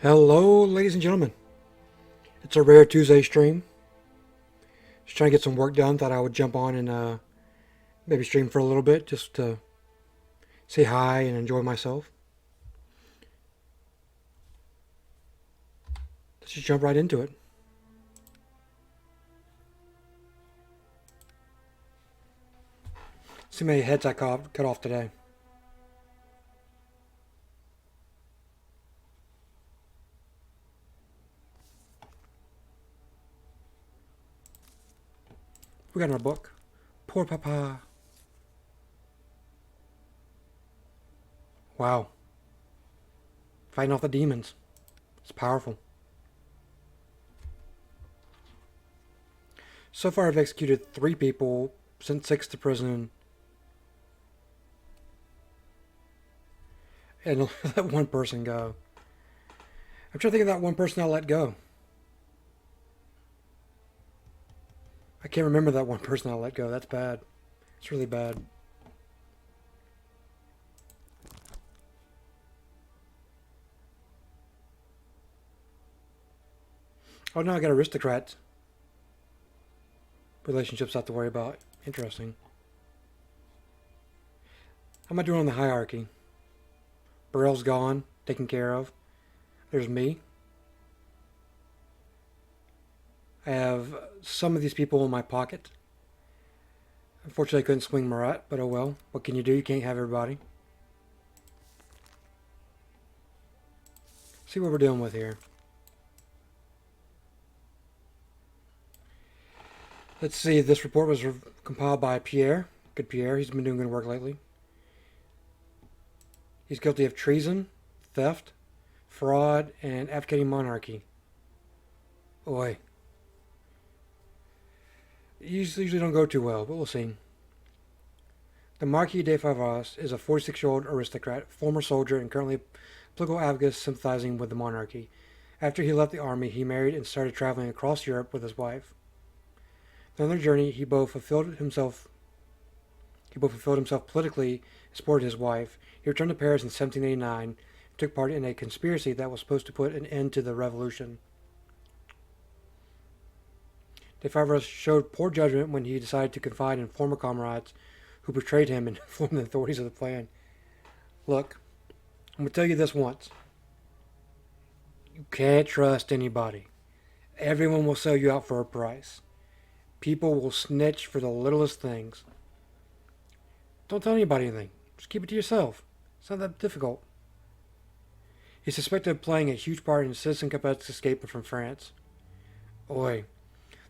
Hello, ladies and gentlemen. It's a rare Tuesday stream. Just trying to get some work done. Thought I would jump on and maybe stream for a little bit just to say hi and enjoy myself. Let's just jump right into it. See how many heads I cut off today. We got in our book. Poor Papa. Wow. Fighting off the demons. It's powerful. So far, I've executed 3 people, sent 6 to prison, and let one person go. I'm trying to think of that one person I let go. I can't remember that one person I let go. That's bad. It's really bad. Oh no, I got aristocrats. Relationships I have to worry about. Interesting. How am I doing on the hierarchy? Burrell's gone, taken care of. There's me. I have some of these people in my pocket. Unfortunately, I couldn't swing Marat, but oh well. What can you do? You can't have everybody. See what we're dealing with here. Let's see. This report was compiled by Pierre. Good Pierre. He's been doing good work lately. He's guilty of treason, theft, fraud, and abdicating monarchy. Oi. Usually don't go too well, but we'll see. The Marquis de Favors is a 46-year-old aristocrat, former soldier, and currently political advocate sympathizing with the monarchy. After he left the army, he married and started traveling across Europe with his wife. On their journey, he both fulfilled himself politically and supported his wife. He returned to Paris in 1789 and took part in a conspiracy that was supposed to put an end to the revolution. De Favors showed poor judgment when he decided to confide in former comrades who betrayed him and informed the authorities of the plan. Look, I'm going to tell you this once. You can't trust anybody. Everyone will sell you out for a price. People will snitch for the littlest things. Don't tell anybody anything. Just keep it to yourself. It's not that difficult. He's suspected of playing a huge part in Citizen Capet's escape from France. Oi.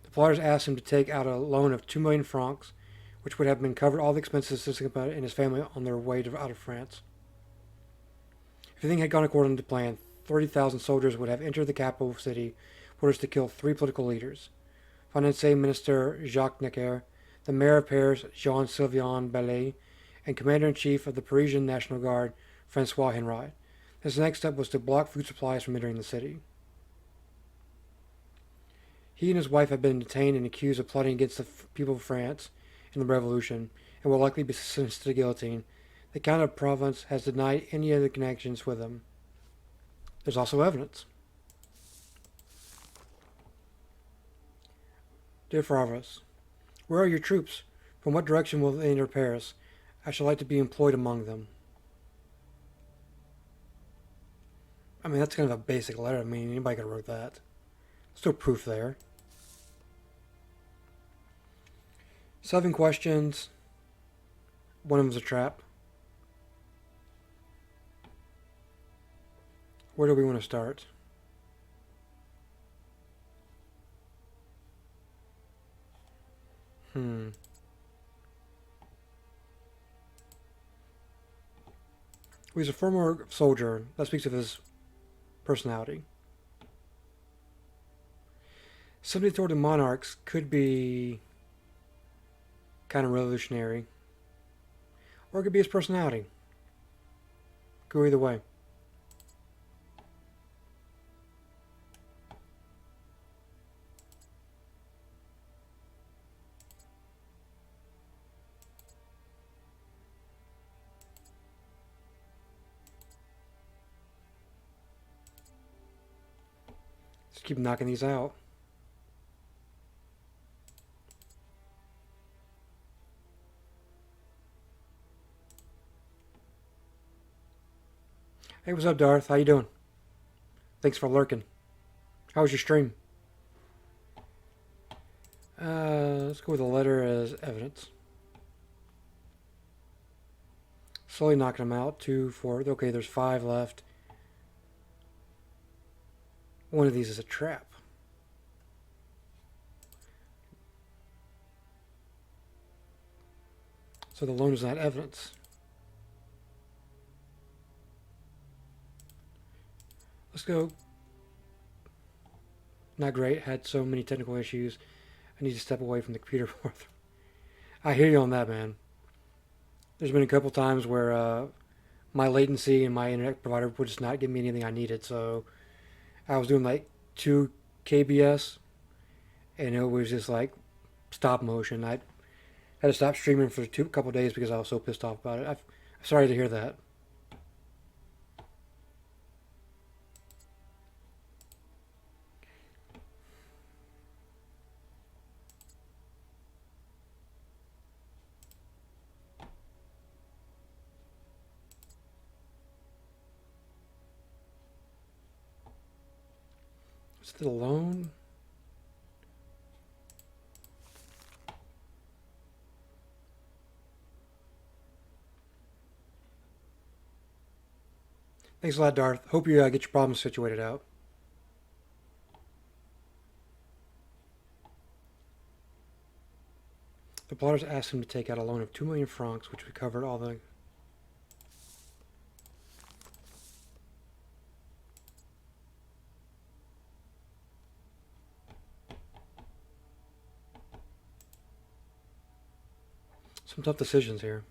The plotters asked him to take out a loan of 2 million francs, which would have been covered all the expenses of Citizen Capet and his family on their way out of France. If everything had gone according to plan, 30,000 soldiers would have entered the capital city with orders to kill 3 political leaders. Finance Minister Jacques Necker, the Mayor of Paris Jean-Sylvain Ballet, and Commander-in-Chief of the Parisian National Guard Francois Henry. His next step was to block food supplies from entering the city. He and his wife had been detained and accused of plotting against the people of France in the revolution and will likely be sentenced to the guillotine. The Count of Provence has denied any other connections with them. There's also evidence. Dear Favros, where are your troops? From what direction will they enter Paris? I should like to be employed among them. I mean, that's kind of a basic letter. I mean, anybody could have wrote that. There's no proof there. 7 questions. One of them's a trap. Where do we want to start? He's a former soldier. That speaks of his personality. Sympathy toward the monarchs could be kind of revolutionary. Or it could be his personality. Go either way. Just keep knocking these out. Hey, what's up, Darth? How you doing? Thanks for lurking. How was your stream? Let's go with a letter as evidence. Slowly knocking them out. 2, 4. Okay, there's 5 left. One of these is a trap. So the loan is not evidence. Let's go. Not great. Had so many technical issues. I need to step away from the computer more. I hear you on that, man. There's been a couple times where my latency and my internet provider would just not give me anything I needed. So I was doing like 2 kbs, and it was just like stop motion. I had to stop streaming for a couple days because I was so pissed off about it. I'm sorry to hear that. Still alone. Thanks a lot, Darth. Hope you get your problems situated out. The plotters asked him to take out a loan of 2 million francs, which would cover all the... Some tough decisions here.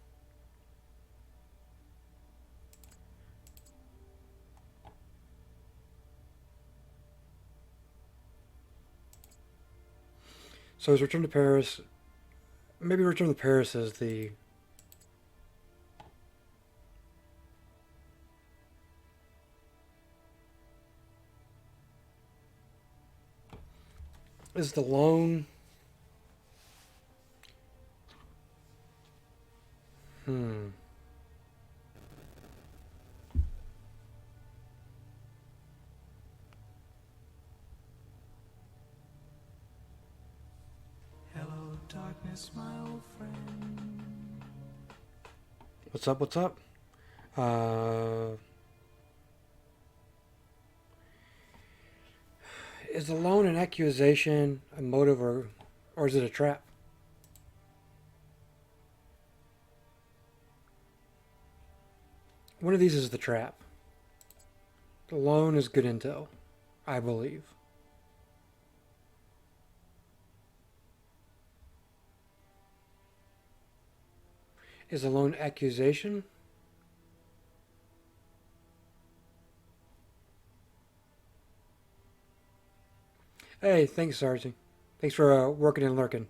So his return to Paris... Maybe return to Paris is the... Is the loan... Hello, darkness, my old friend. What's up, what's up? Is the loan an accusation, a motive, or is it a trap? One of these is the trap. The loan is good intel, I believe. Is the loan accusation? Hey, thanks, Sarcy. Thanks for working and lurking.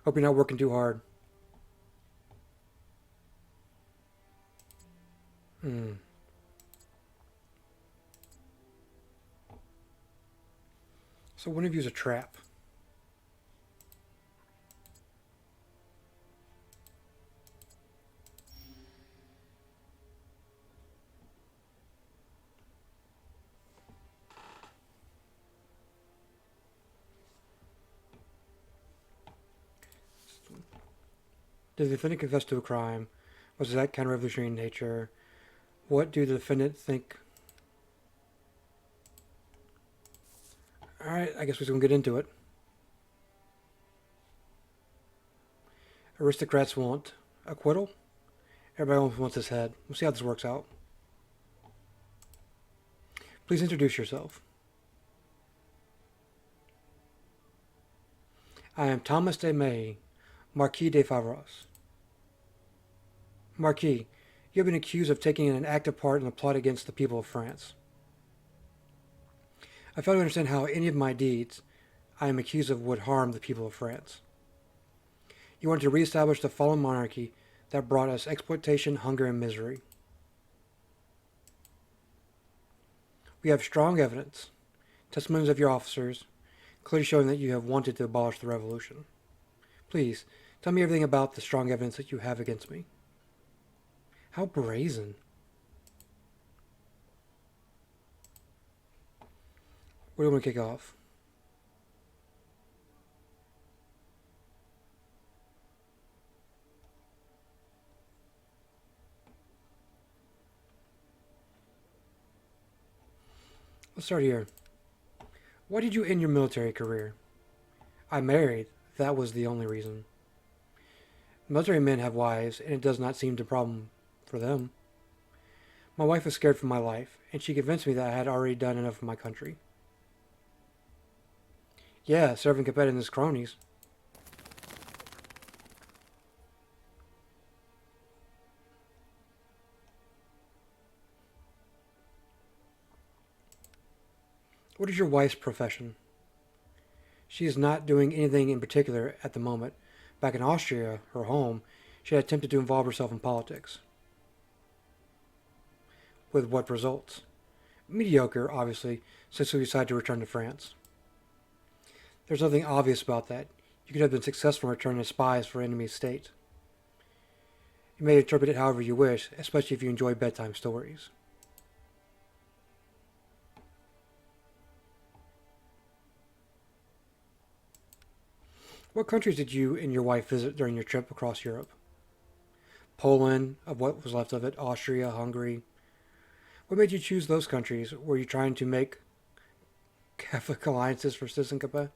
Hope you're not working too hard. So one of you is a trap. Did the defendant confess to a crime? Was that counter-revolutionary in nature? What do the defendant think? Alright, I guess we're going to get into it. Aristocrats want acquittal. Everybody wants his head. We'll see how this works out. Please introduce yourself. I am Thomas de May, Marquis de Favors. Marquis, you have been accused of taking an active part in a plot against the people of France. I fail to understand how any of my deeds I am accused of would harm the people of France. You wanted to reestablish the fallen monarchy that brought us exploitation, hunger, and misery. We have strong evidence Testimonies of your officers, clearly showing that you have wanted to abolish the revolution. Please, tell me everything about the strong evidence that you have against me. How brazen. Where do you want to kick off? Let's start here. Why did you end your military career? I married. That was the only reason. Military men have wives, and it does not seem a problem for them. My wife was scared for my life, and she convinced me that I had already done enough for my country. Yeah, serving competitors cronies. What is your wife's profession? She is not doing anything in particular at the moment. Back in Austria, her home, she had attempted to involve herself in politics. With what results? Mediocre, obviously, since we decided to return to France. There's nothing obvious about that. You could have been successful in returning as spies for enemy state. You may interpret it however you wish, especially if you enjoy bedtime stories. What countries did you and your wife visit during your trip across Europe? Poland, of what was left of it, Austria, Hungary. What made you choose those countries? Were you trying to make Catholic alliances for citizenship?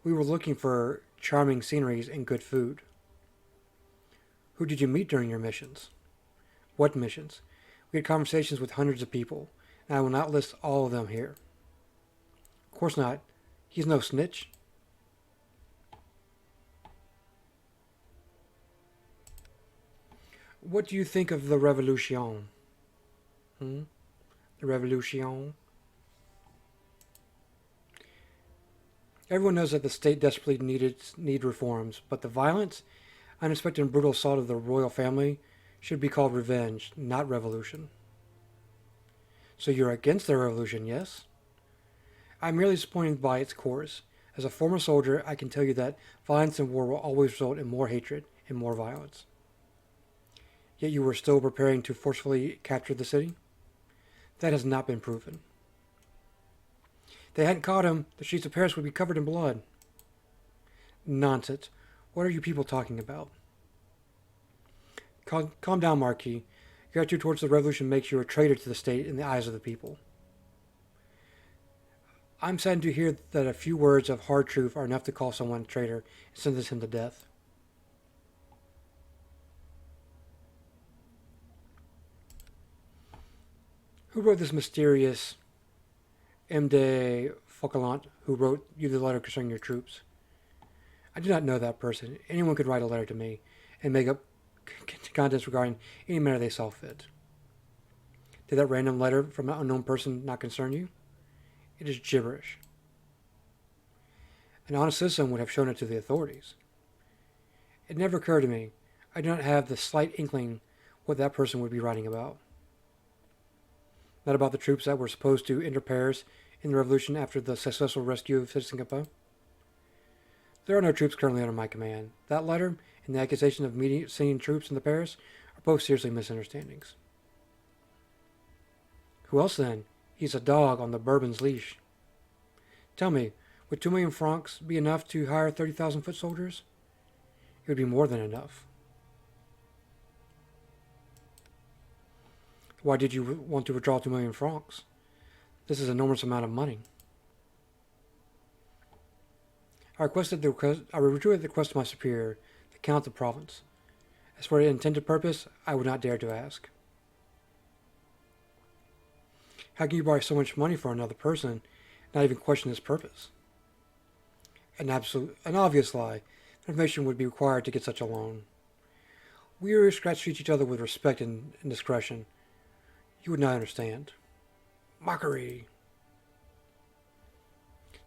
We were looking for charming sceneries and good food. Who did you meet during your missions? What missions? We had conversations with hundreds of people, and I will not list all of them here. Of course not. He's no snitch. What do you think of the revolution? The revolution? Everyone knows that the state desperately need reforms, but the violence, unexpected and brutal assault of the royal family should be called revenge, not revolution. So you're against the revolution, yes? I'm merely disappointed by its course. As a former soldier, I can tell you that violence and war will always result in more hatred and more violence. Yet you were still preparing to forcefully capture the city? That has not been proven. If they hadn't caught him, the streets of Paris would be covered in blood. Nonsense. What are you people talking about? Calm down, Marquis. Your attitude towards the revolution makes you a traitor to the state in the eyes of the people. I'm saddened to hear that a few words of hard truth are enough to call someone a traitor and sentence him to death. Who wrote this mysterious M. de Fauchelevent who wrote you the letter concerning your troops? I do not know that person. Anyone could write a letter to me and make up contents regarding any matter they saw fit. Did that random letter from an unknown person not concern you? It is gibberish. An honest citizen would have shown it to the authorities. It never occurred to me. I do not have the slight inkling what that person would be writing about. Not about the troops that were supposed to enter Paris in the revolution after the successful rescue of Citizen Capet. There are no troops currently under my command. That letter and the accusation of sending troops into Paris are both seriously misunderstandings. Who else then? He's a dog on the Bourbon's leash. Tell me, would 2 million francs be enough to hire 30,000 foot soldiers? It would be more than enough. Why did you want to withdraw 2 million francs? This is an enormous amount of money. I withdrew at the request of my superior, the Count of Provence. As for the intended purpose, I would not dare to ask. How can you borrow so much money for another person and not even question his purpose? An obvious lie. Information would be required to get such a loan. We aristocrats treat each other with respect and discretion. You would not understand. Mockery.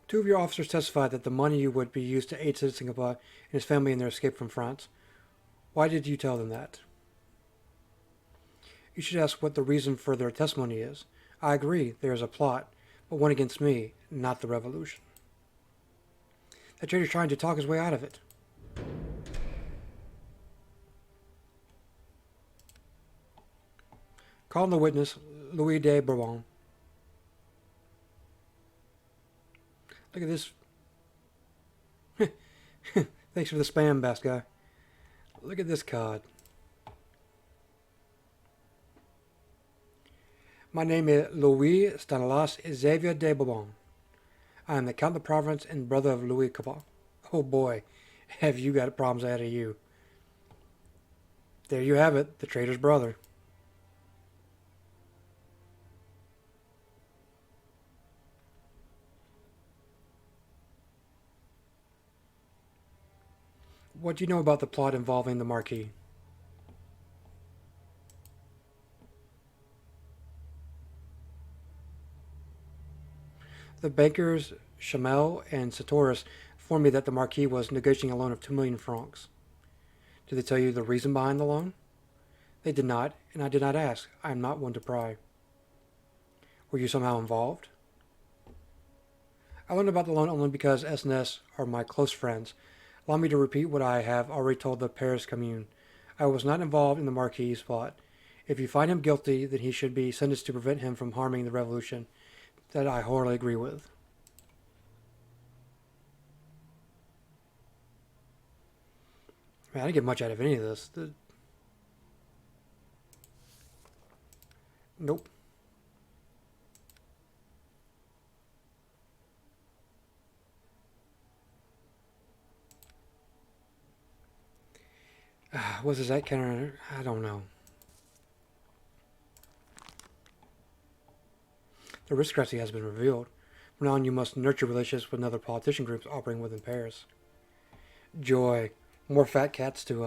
2 of your officers testified that the money would be used to aid Citizen Capet and his family in their escape from France. Why did you tell them that? You should ask what the reason for their testimony is. I agree, there is a plot, but one against me, not the revolution. That traitor's trying to talk his way out of it. Calling the witness, Louis de Bourbon. Look at this. Thanks for the spam, best guy. Look at this card. My name is Louis Stanislas Xavier de Bourbon. I am the Count of Provence and brother of Louis Capet. Oh boy, have you got problems ahead of you. There you have it, the traitor's brother. What do you know about the plot involving the Marquis? The bankers Chamel and Sartoris informed me that the Marquis was negotiating a loan of 2 million francs. Did they tell you the reason behind the loan? They did not, and I did not ask. I am not one to pry. Were you somehow involved? I learned about the loan only because SNS are my close friends. Allow me to repeat what I have already told the Paris Commune. I was not involved in the Marquis' plot. If you find him guilty, then he should be sentenced to prevent him from harming the revolution. That I wholly agree with. Man, I didn't get much out of any of this. Nope. Was his that counter? I don't know. The aristocracy has been revealed. From now on, you must nurture relationships with other politician groups operating within Paris. Joy. More fat cats to,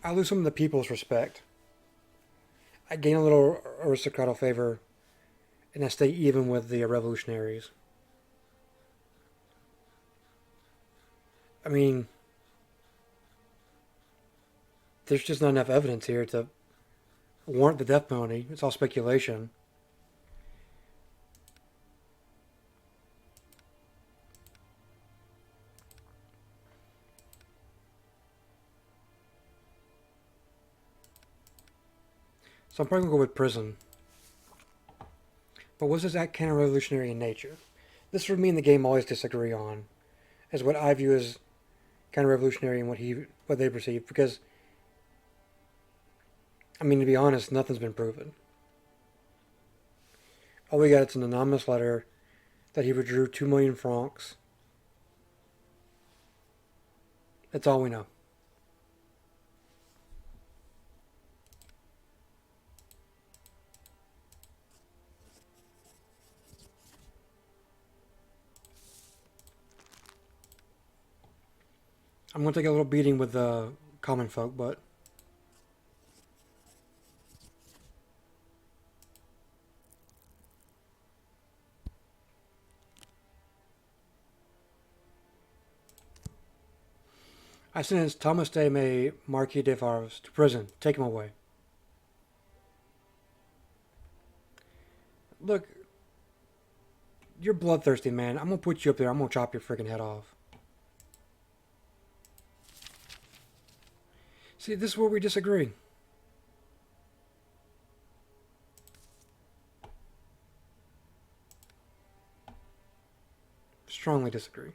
I lose some of the people's respect. I gain a little aristocratic favor, and I stay even with the revolutionaries. I mean, there's just not enough evidence here to warrant the death penalty. It's all speculation. So I'm probably going to go with prison. But was this act counter-revolutionary in nature? This would mean the game always disagree on, as what I view as counter-revolutionary and what they perceive. Because, I mean, to be honest, nothing's been proven. All we got is an anonymous letter that he withdrew 2 million francs. That's all we know. I'm going to take a little beating with the common folk, but I sentence Thomas de May, Marquis de Favors, to prison. Take him away. Look, you're bloodthirsty, man. I'm going to put you up there. I'm going to chop your freaking head off. See, this is where we disagree. Strongly disagree.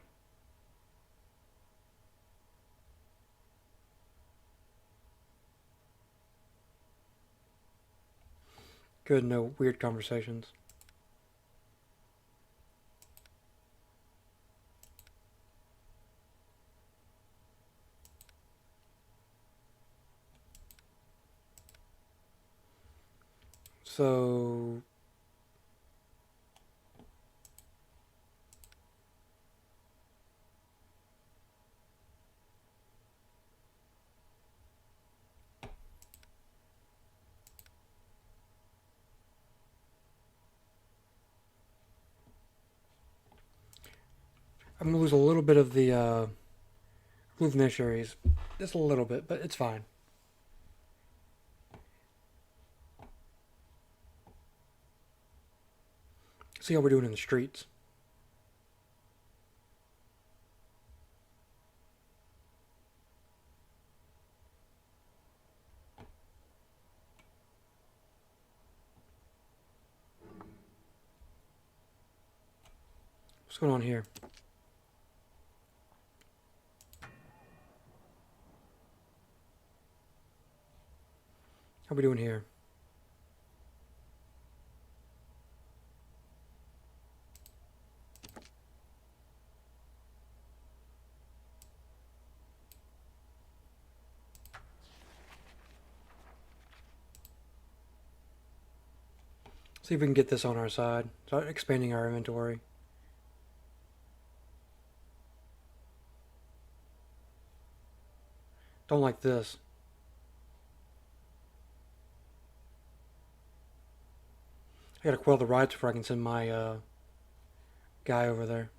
Good, no weird conversations. So I'm going to lose a little bit of the beneficiaries. Just a little bit, but it's fine. See how we're doing in the streets. What's going on here? How we doing here? See if we can get this on our side. Start expanding our inventory. Don't like this. I gotta quell the riots before I can send my guy over there.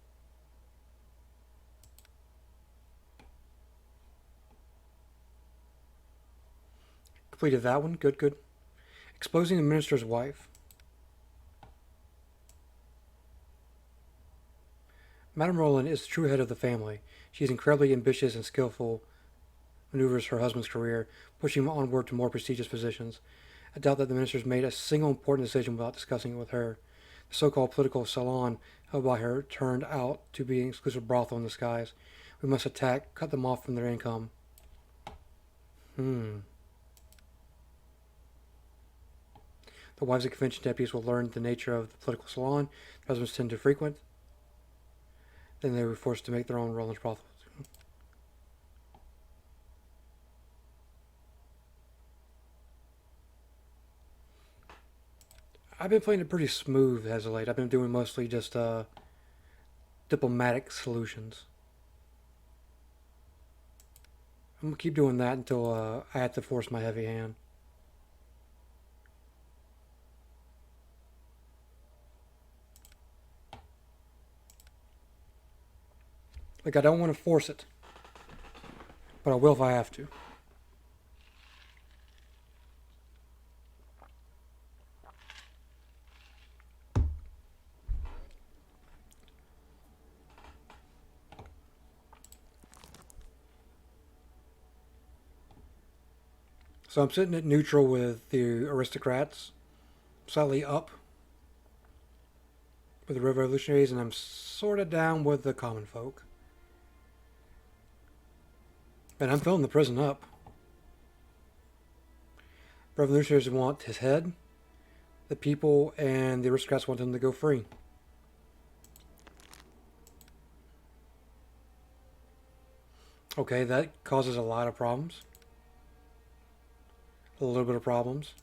Completed that one. Good, good. Exposing the minister's wife. Madame Roland is the true head of the family. She is incredibly ambitious and skillful, maneuvers her husband's career, pushing him onward to more prestigious positions. I doubt that the ministers made a single important decision without discussing it with her. The so-called political salon held by her turned out to be an exclusive brothel in disguise. We must attack, cut them off from their income. The wives of convention deputies will learn the nature of the political salon their husbands tend to frequent. Then they were forced to make their own Roland's brothels. I've been playing it pretty smooth as of late. I've been doing mostly just diplomatic solutions. I'm gonna keep doing that until I have to force my heavy hand. Like, I don't want to force it, but I will if I have to. So I'm sitting at neutral with the aristocrats, slightly up with the revolutionaries, and I'm sort of down with the common folk. And I'm filling the prison up. Revolutionaries want his head. The people and the aristocrats want him to go free. Okay, that causes a lot of problems. A little bit of problems.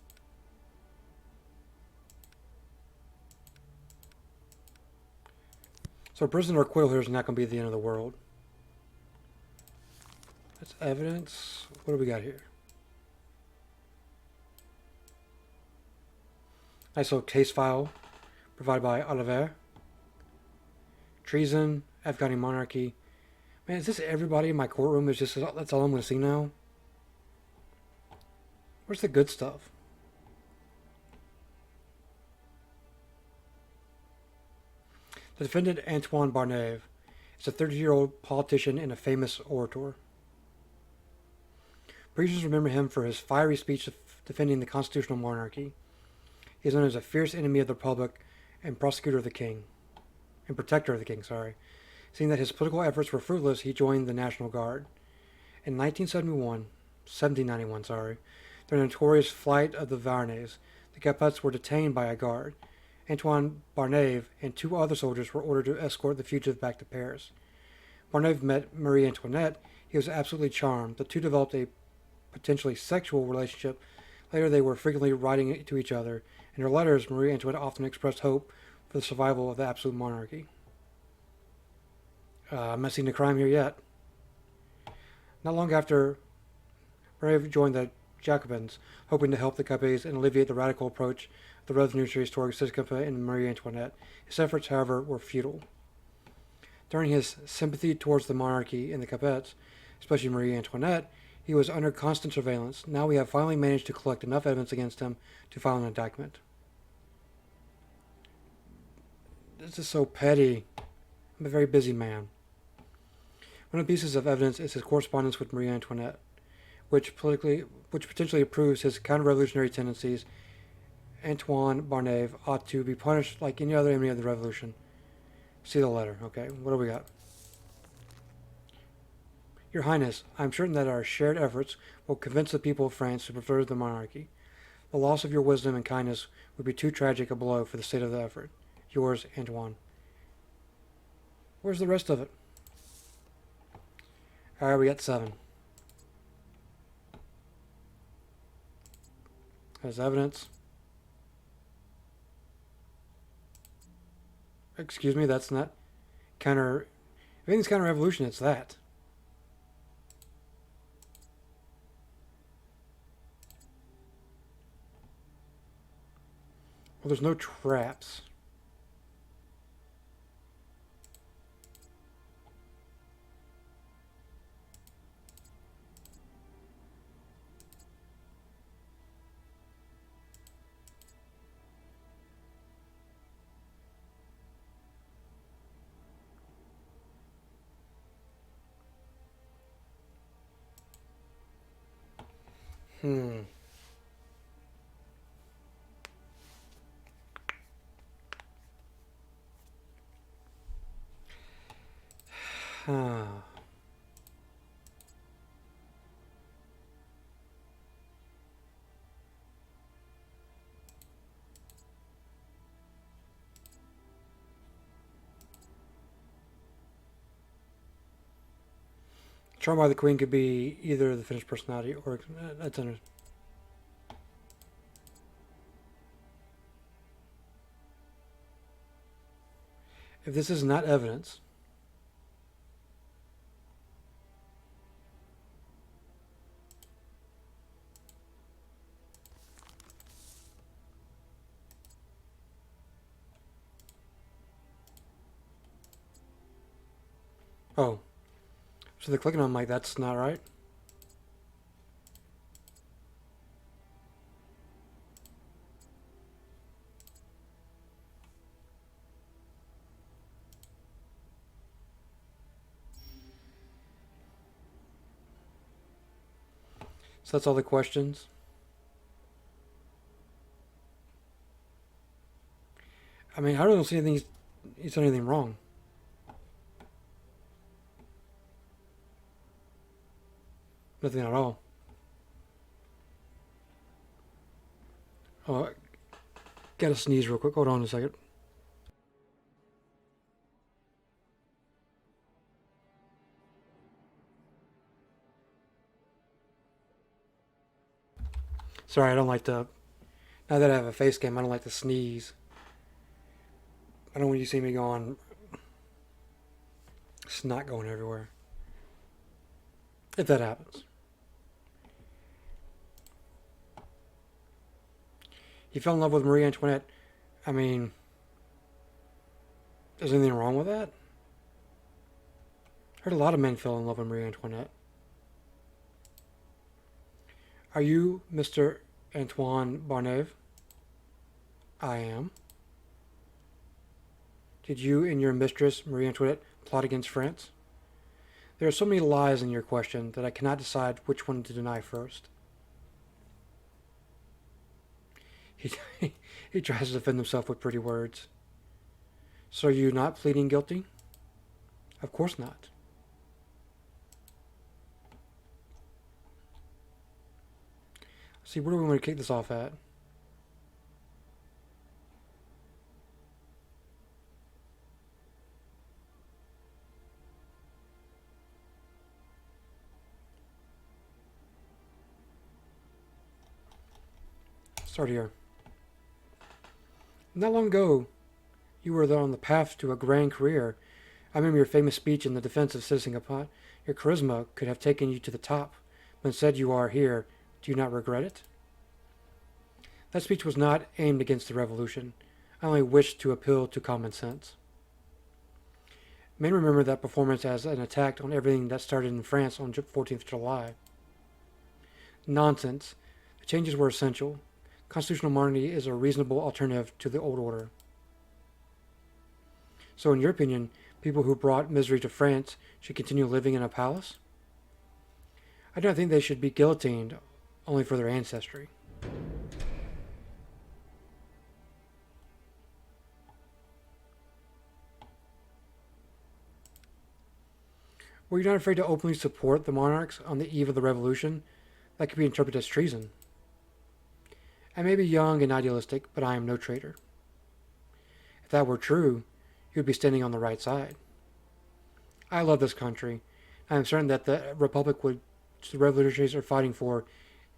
So prisoner acquittal here is not going to be the end of the world. That's evidence. What do we got here? Nice little case file provided by Oliver. Treason, Afghani monarchy. Man, is this everybody in my courtroom? Is just that's all I'm going to see now? Where's the good stuff? The defendant, Antoine Barnave, is a 30-year-old politician and a famous orator. Parisians remember him for his fiery speech defending the constitutional monarchy. He is known as a fierce enemy of the Republic and prosecutor of the king. And protector of the king, sorry. Seeing that his political efforts were fruitless, he joined the National Guard. In 1791, during the notorious flight of the Varnays, the Capettes were detained by a guard. Antoine Barnave and two other soldiers were ordered to escort the fugitive back to Paris. Barnave met Marie Antoinette. He was absolutely charmed. The two developed a potentially sexual relationship. Later, they were frequently writing to each other. In her letters, Marie Antoinette often expressed hope for the survival of the absolute monarchy. I'm not seeing the crime here yet. Not long after, Barnave joined the Jacobins, hoping to help the Capets and alleviate the radical approach of the revolutionaries toward Siskampa and Marie Antoinette. His efforts, however, were futile. During his sympathy towards the monarchy and the Capets, especially Marie Antoinette, he was under constant surveillance. Now we have finally managed to collect enough evidence against him to file an indictment. This is so petty. I'm a very busy man. One of the pieces of evidence is his correspondence with Marie Antoinette, which potentially proves his counter-revolutionary tendencies. Antoine Barnave ought to be punished like any other enemy of the revolution. See the letter. Okay, what do we got? Your Highness, I am certain that our shared efforts will convince the people of France to prefer the monarchy. The loss of your wisdom and kindness would be too tragic a blow for the state of the effort. Yours, Antoine. Where's the rest of it? Alright, we got 7. As evidence. Excuse me, that's not counter... If anything's counter-revolution, it's that. Well, there's no traps. Hmm. Huh. Charmed by the Queen could be either the finished personality or that's under. If this is not evidence, oh, so they're clicking on like that's not right. So that's all the questions. I mean, I don't see anything. He's done anything wrong. Nothing at all. Oh, I gotta sneeze real quick. Hold on a second. Sorry, I don't like to. Now that I have a face cam, I don't like to sneeze. I don't want you to see me going. Snot going everywhere. If that happens. He fell in love with Marie Antoinette. I mean, is anything wrong with that? I heard a lot of men fell in love with Marie Antoinette. Are you Mr. Antoine Barnave? I am. Did you and your mistress, Marie Antoinette, plot against France? There are so many lies in your question that I cannot decide which one to deny first. He tries to defend himself with pretty words. So are you not pleading guilty? Of course not. See, where do we want to kick this off at? Start here. Not long ago, you were on the path to a grand career. I remember your famous speech in the defense of Citizen Kapot. Your charisma could have taken you to the top, but instead you are here. Do you not regret it? That speech was not aimed against the revolution. I only wished to appeal to common sense. Men remember that performance as an attack on everything that started in France on 14th July. Nonsense. The changes were essential. Constitutional monarchy is a reasonable alternative to the old order. So, in your opinion, people who brought misery to France should continue living in a palace? I don't think they should be guillotined only for their ancestry. Were you not afraid to openly support the monarchs on the eve of the revolution? That could be interpreted as treason. I may be young and idealistic, but I am no traitor. If that were true, you would be standing on the right side. I love this country. I am certain that the republic which the revolutionaries are fighting for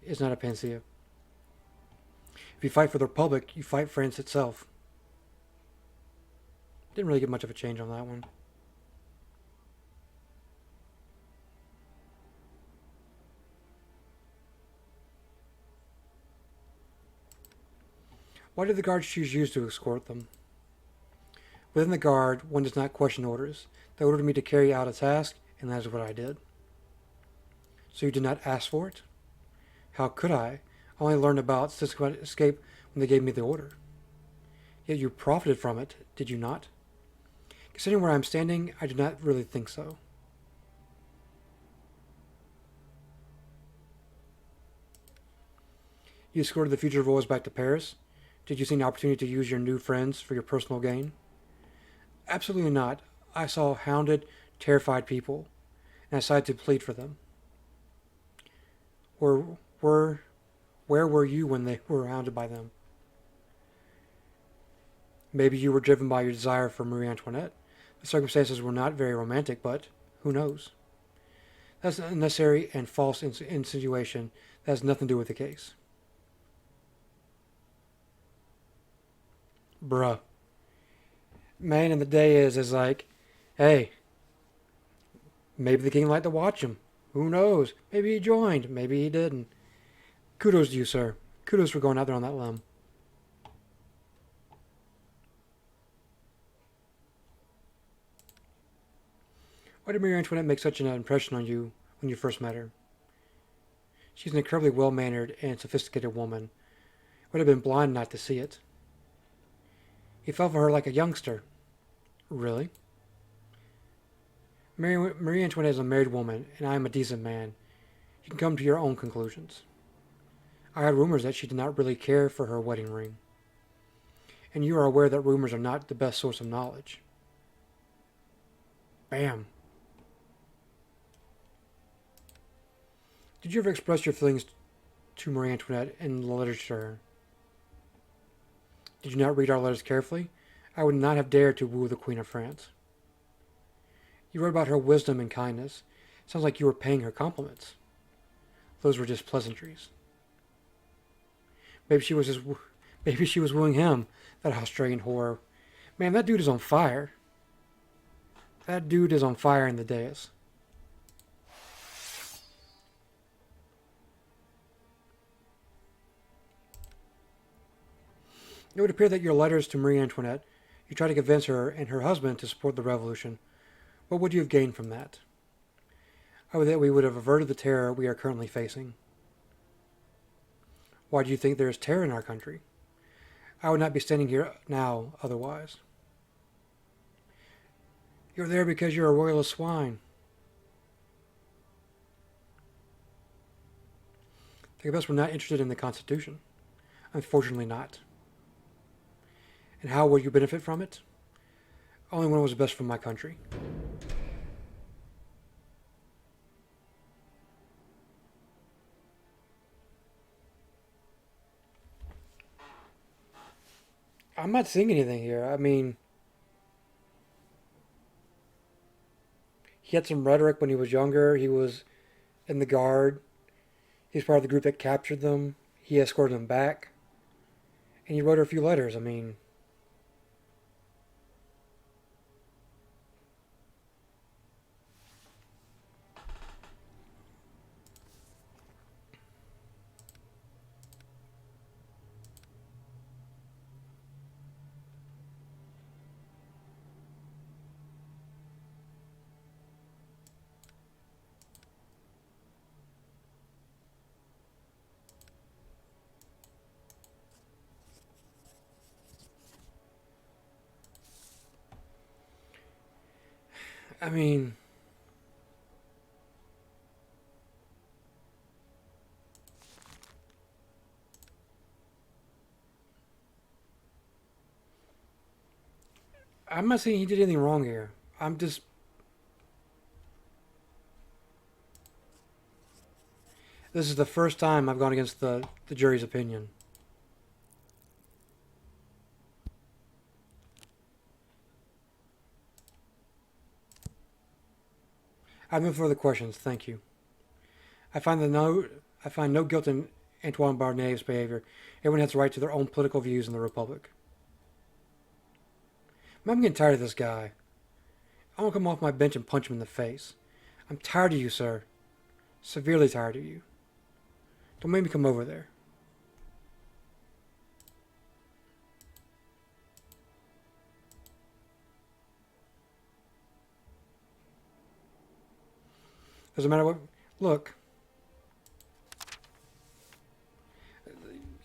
is not a panacea. If you fight for the republic, you fight France itself. Didn't really get much of a change on that one. Why did the guards choose you to escort them? Within the guard, one does not question orders. They ordered me to carry out a task, and that is what I did. So you did not ask for it? How could I? I only learned about systematic escape when they gave me the order. Yet you profited from it, did you not? Considering where I am standing, I do not really think so. You escorted the fugitive royals back to Paris? Did you see an opportunity to use your new friends for your personal gain? Absolutely not. I saw hounded, terrified people, and I decided to plead for them. Where were you when they were hounded by them? Maybe you were driven by your desire for Marie Antoinette. The circumstances were not very romantic, but who knows? That's an unnecessary and false insinuation that has nothing to do with the case. Bruh. Man in the day is like, hey, maybe the king liked to watch him. Who knows? Maybe he joined. Maybe he didn't. Kudos to you, sir. Kudos for going out there on that limb. Why did Marie Antoinette make such an impression on you when you first met her? She's an incredibly well-mannered and sophisticated woman. Would have been blind not to see it. He fell for her like a youngster. Really? Marie Antoinette is a married woman, and I am a decent man. You can come to your own conclusions. I heard rumors that she did not really care for her wedding ring. And you are aware that rumors are not the best source of knowledge. Bam. Did you ever express your feelings to Marie Antoinette in the letters to her? Did you not read our letters carefully? I would not have dared to woo the Queen of France. You wrote about her wisdom and kindness. Sounds like you were paying her compliments. Those were just pleasantries. Maybe she was wooing him, that Australian whore. Man, that dude is on fire. That dude is on fire in the dais. It would appear that your letters to Marie Antoinette, you tried to convince her and her husband to support the revolution. What would you have gained from that? I would that we would have averted the terror we are currently facing. Why do you think there is terror in our country? I would not be standing here now otherwise. You're there because you're a royalist swine. The best were not interested in the Constitution. Unfortunately not. And how would you benefit from it? Only when it was best for my country. I'm not seeing anything here. I mean, he had some rhetoric when he was younger. He was in the guard. He's part of the group that captured them. He escorted them back. And he wrote her a few letters. I mean, I mean, I'm not saying he did anything wrong here. I'm just. This is the first time I've gone against the jury's opinion. I have no further questions. Thank you. I find no guilt in Antoine Barnet's behavior. Everyone has the right to their own political views in the Republic. I'm getting tired of this guy. I want to come off my bench and punch him in the face. I'm tired of you, sir. Severely tired of you. Don't make me come over there. Doesn't matter what. Look.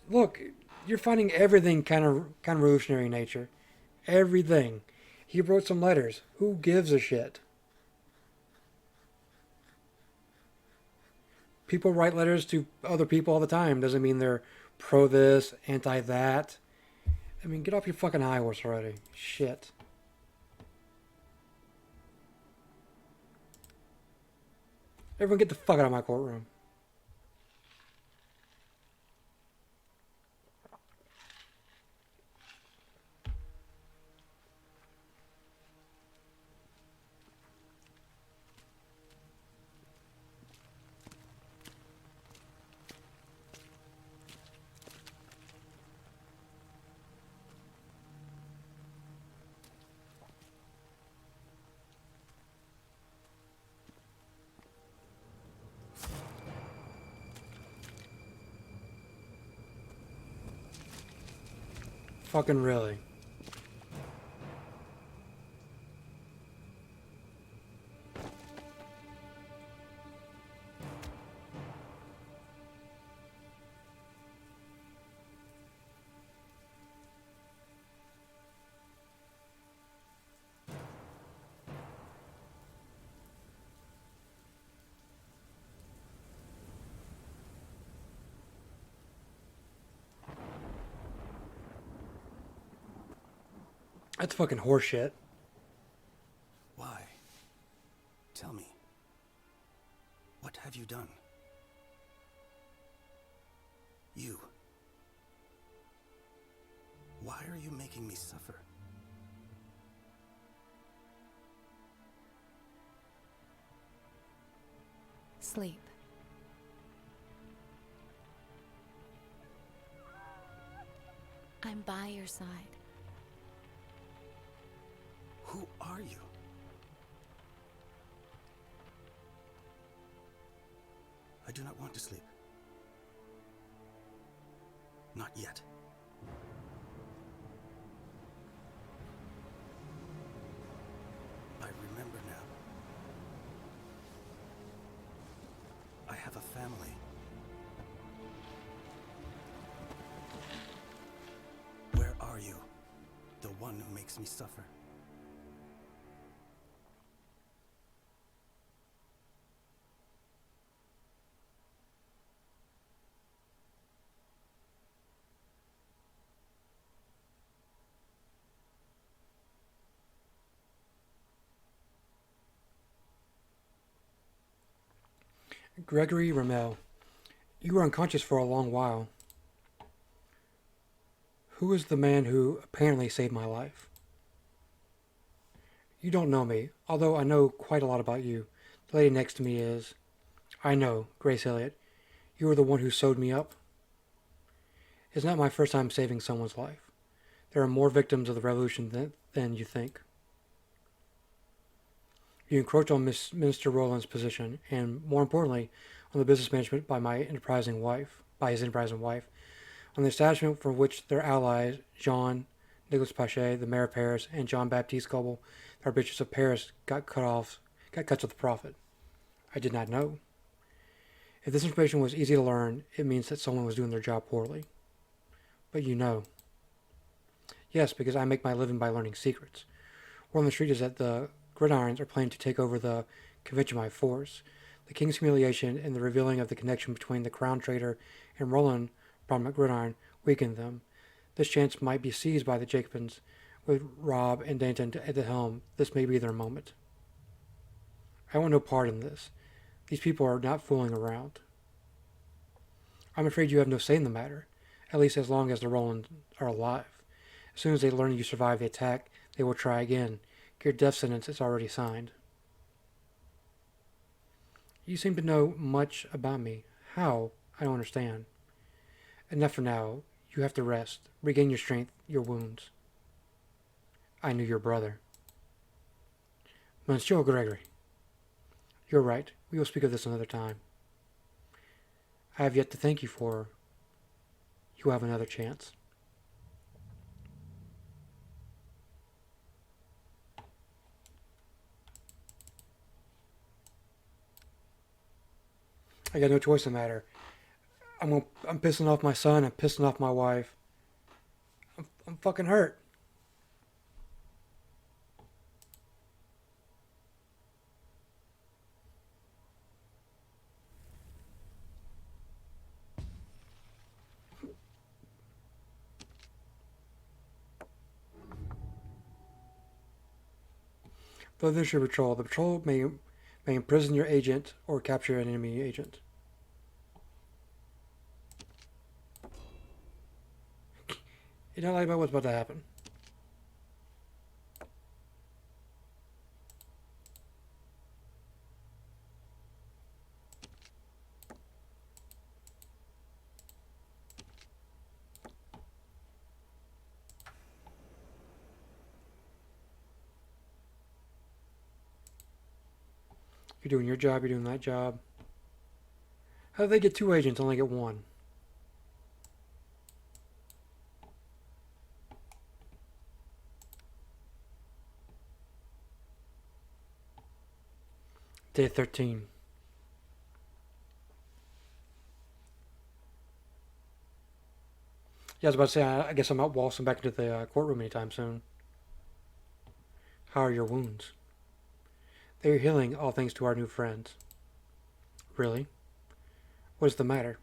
Look. You're finding everything kind of revolutionary in nature. Everything. He wrote some letters. Who gives a shit? People write letters to other people all the time. Doesn't mean they're pro this, anti that. I mean, get off your fucking high horse already. Shit. Everyone get the fuck out of my courtroom. Fucking really. That's fucking horseshit. Why? Tell me. What have you done? You. Why are you making me suffer? Sleep. I'm by your side. Who are you? I do not want to sleep. Not yet. I remember now. I have a family. Where are you? The one who makes me suffer. Gregory Ramel, you were unconscious for a long while. Who is the man who apparently saved my life? You don't know me, although I know quite a lot about you. The lady next to me is. I know, Grace Elliott. You were the one who sewed me up. It's not my first time saving someone's life. There are more victims of the revolution than you think. You encroach on Minister Rowland's position, and more importantly, on the business management by his enterprising wife, on the establishment for which their allies, Jean, Nicolas Pache, the mayor of Paris, and Jean Baptiste Goebbels, the Archbishop of Paris, got cuts of the profit. I did not know. If this information was easy to learn, it means that someone was doing their job poorly. But you know. Yes, because I make my living by learning secrets. Word on the street is that the gridirons are planning to take over the convention by force. The king's humiliation and the revealing of the connection between the crown trader and Roland, prominent gridiron, weakened them. This chance might be seized by the Jacobins. With Rob and Danton at the helm, this may be their moment. I want no part in this. These people are not fooling around. I'm afraid you have no say in the matter, at least as long as the Rolands are alive. As soon as they learn you survived the attack, they will try again. Your death sentence is already signed. You seem to know much about me. How? I don't understand. Enough for now. You have to rest. Regain your strength, your wounds. I knew your brother. Monsieur Gregory. You're right. We will speak of this another time. I have yet to thank you for... You have another chance. I got no choice in the matter. I'm pissing off my son. I'm pissing off my wife. I'm fucking hurt. Though this is your patrol, the patrol may imprison your agent or capture an enemy agent. You're not lying about what's about to happen. You're doing your job, you're doing that job. How do they get 2 agents, only get 1? Day 13. Yeah, I was about to say, I guess I'm not waltzing back into the courtroom anytime soon. How are your wounds? They are healing, all thanks to our new friends. Really? What is the matter?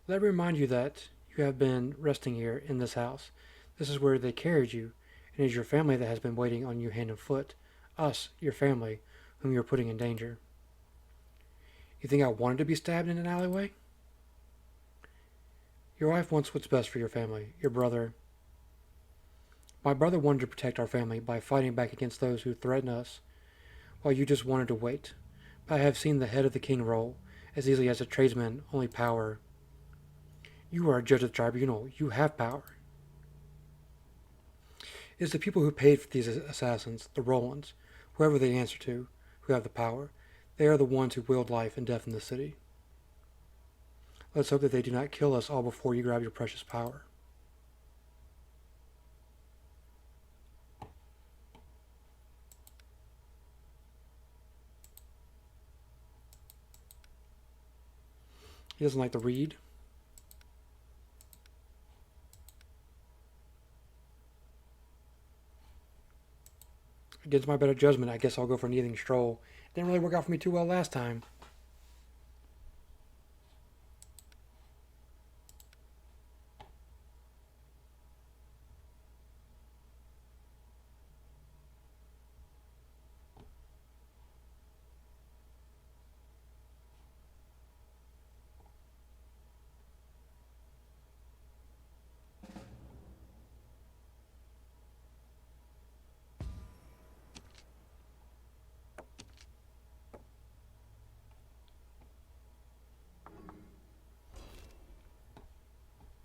Let me remind you that you have been resting here in this house. This is where they carried you, and it is your family that has been waiting on you hand and foot. Us, your family, whom you are putting in danger. You think I wanted to be stabbed in an alleyway? Your wife wants what's best for your family, your brother. My brother wanted to protect our family by fighting back against those who threaten us, while you just wanted to wait. But I have seen the head of the king roll, as easily as a tradesman, only power. You are a judge of the tribunal. You have power. It is the people who paid for these assassins, the Rolands, whoever they answer to, who have the power. They are the ones who wield life and death in the city. Let's hope that they do not kill us all before you grab your precious power. He doesn't like to read. Against my better judgment, I guess I'll go for an evening stroll. Didn't really work out for me too well last time.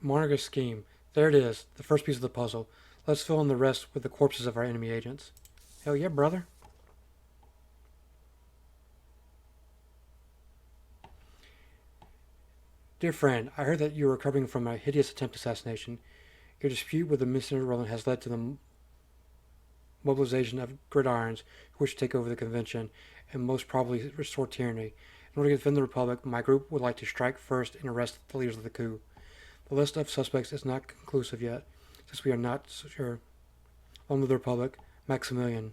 Monarch's scheme. There it is, the first piece of the puzzle. Let's fill in the rest with the corpses of our enemy agents. Hell yeah, brother. Dear friend, I heard that you are recovering from a hideous attempt assassination. Your dispute with the Mr. Roland has led to the mobilization of gridirons who wish to take over the convention and most probably restore tyranny. In order to defend the Republic, my group would like to strike first and arrest the leaders of the coup. The list of suspects is not conclusive yet, since we are not sure. On the Republic, Maximilian.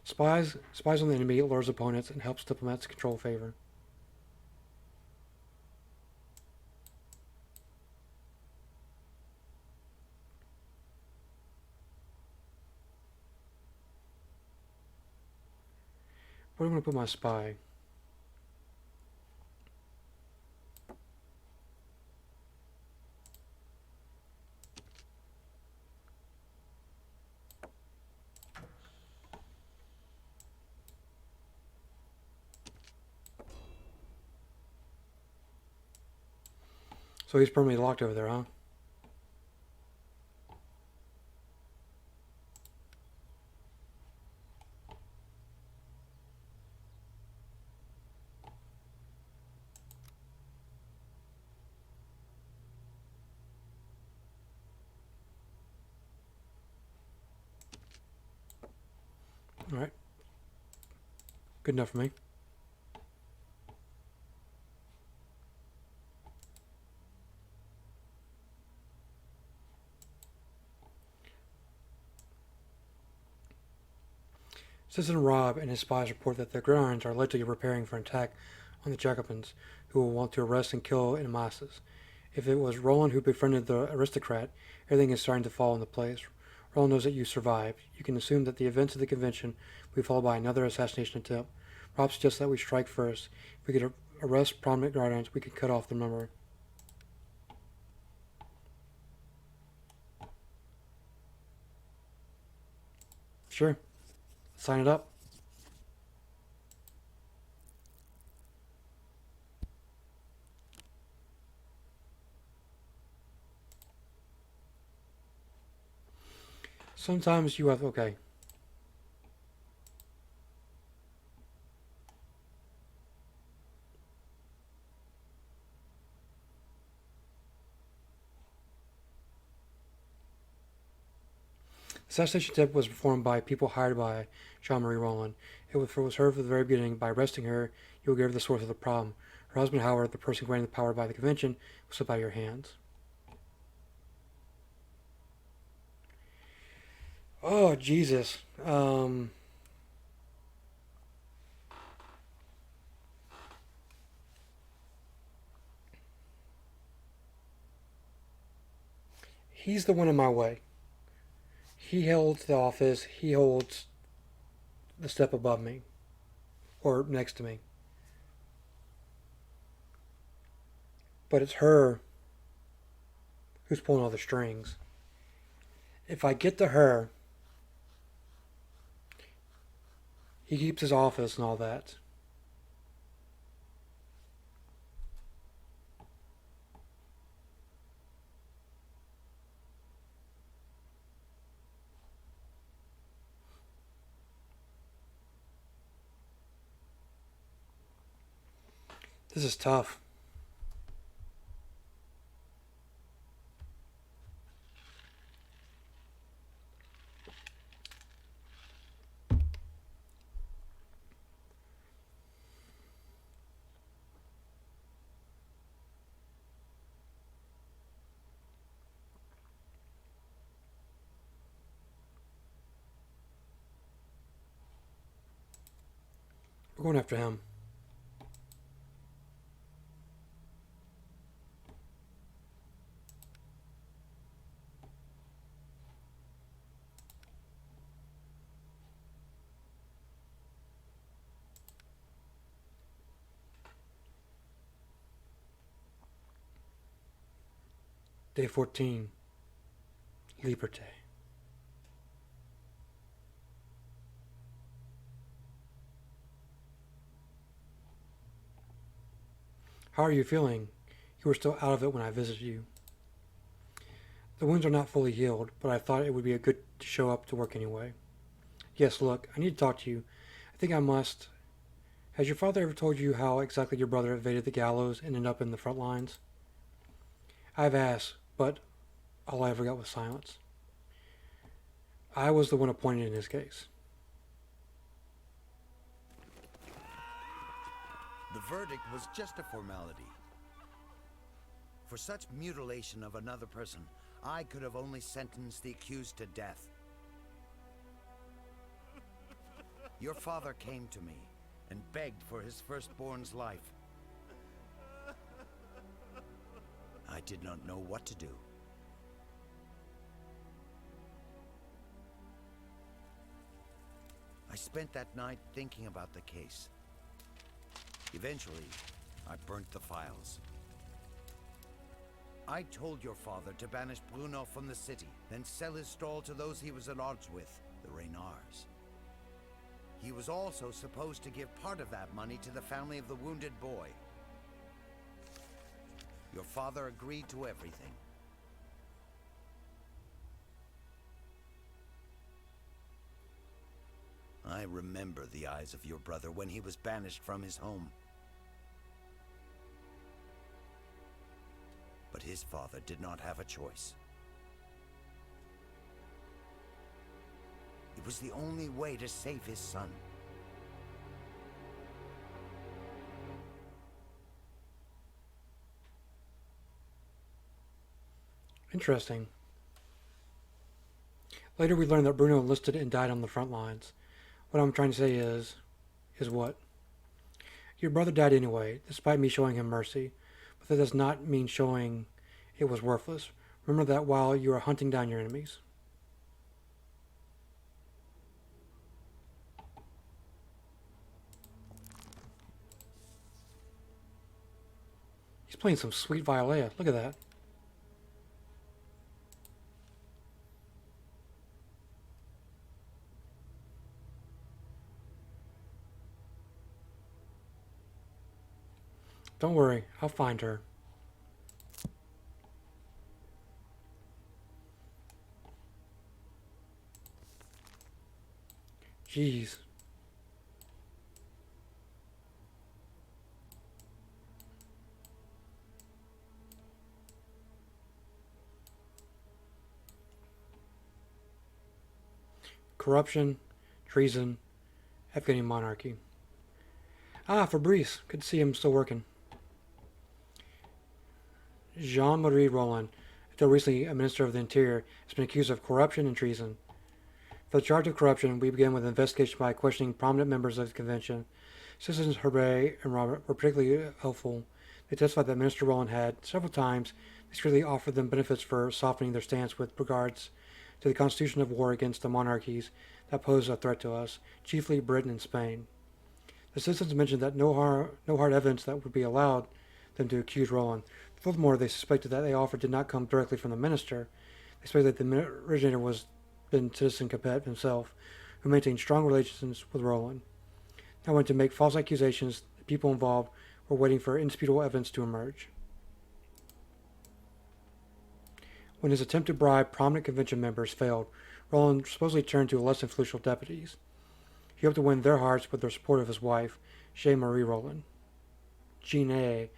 Spies on the enemy, lures opponents, and helps diplomats control favor. Where do I want to put my spy? So he's permanently locked over there, huh? Alright. Good enough for me. Citizen Rob and his spies report that the Gridirons are allegedly preparing for an attack on the Jacobins, who will want to arrest and kill in masses. If it was Roland who befriended the aristocrat, everything is starting to fall into place. Roland knows that you survived. You can assume that the events of the convention will be followed by another assassination attempt. Rob suggests that we strike first. If we could arrest prominent Gridirons, we could cut off the number. Sure. Sign it up. Sometimes you have... Okay. The assassination attempt was performed by people hired by Jean-Marie Roland. It was heard from the very beginning. By arresting her, you will give her the source of the problem. Her husband, Howard, the person granted the power by the convention, will slip out of your hands. Oh, Jesus. He's the one in my way. He holds the office. He holds the step above me. Or next to me. But it's her who's pulling all the strings. If I get to her, he keeps his office and all that. This is tough. We're going after him. Day 14. Liberté. How are you feeling? You were still out of it when I visited you. The wounds are not fully healed, but I thought it would be a good to show up to work anyway. Yes, look, I need to talk to you. I think I must. Has your father ever told you how exactly your brother evaded the gallows and ended up in the front lines? I've asked, but all I ever got was silence. I was the one appointed in his case. The verdict was just a formality. For such mutilation of another person, I could have only sentenced the accused to death. Your father came to me and begged for his firstborn's life. I did not know what to do. I spent that night thinking about the case. Eventually, I burnt the files. I told your father to banish Bruno from the city, then sell his stall to those he was at odds with, the Reynards. He was also supposed to give part of that money to the family of the wounded boy. Your father agreed to everything. I remember the eyes of your brother when he was banished from his home. But his father did not have a choice. It was the only way to save his son. Interesting. Later we learned that Bruno enlisted and died on the front lines. What I'm trying to say is what? Your brother died anyway, despite me showing him mercy, but that does not mean showing it was worthless. Remember that while you are hunting down your enemies. He's playing some sweet violin. Look at that. Don't worry, I'll find her. Jeez. Corruption, treason, Afghani monarchy. Ah, Fabrice. Good to see him still working. Jean-Marie Roland, until recently a minister of the Interior, has been accused of corruption and treason. For the charge of corruption, we begin with an investigation by questioning prominent members of the convention. Citizens Herbert and Robert were particularly helpful. They testified that Minister Roland had, several times, discreetly offered them benefits for softening their stance with regards to the constitution of war against the monarchies that pose a threat to us, chiefly Britain and Spain. The citizens mentioned that no hard evidence that would be allowed them to accuse Roland. Furthermore, they suspected that the offer did not come directly from the minister. They suspected that the originator was been Citizen Capet himself, who maintained strong relations with Roland. Now went to make false accusations. The people involved were waiting for indisputable evidence to emerge. When his attempt to bribe prominent convention members failed, Roland supposedly turned to less influential deputies. He hoped to win their hearts with the support of his wife, Jean-Marie Roland. Jeanne.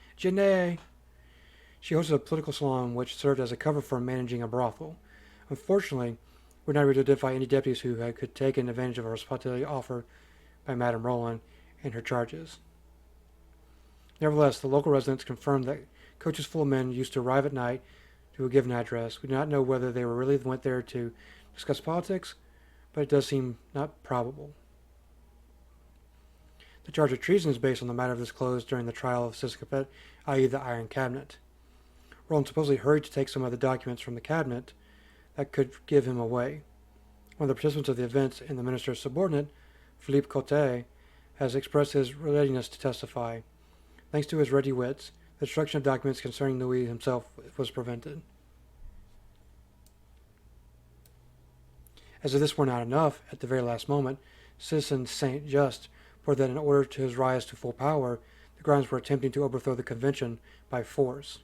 She hosted a political salon which served as a cover for managing a brothel. Unfortunately, we're not able to identify any deputies who could take advantage of a hospitality offered by Madame Roland and her charges. Nevertheless, the local residents confirmed that coaches full of men used to arrive at night to a given address. We do not know whether they really went there to discuss politics, but it does seem not probable. The charge of treason is based on the matter disclosed during the trial of Citizen Capet, i.e. the Iron Cabinet. Roland supposedly hurried to take some of the documents from the cabinet that could give him away. One of the participants of the events and the minister's subordinate, Philippe Cotte, has expressed his readiness to testify. Thanks to his ready wits, the destruction of documents concerning Louis himself was prevented. As if this were not enough, at the very last moment, Citizen Saint Just reported that in order to his rise to full power, the grounds were attempting to overthrow the convention by force.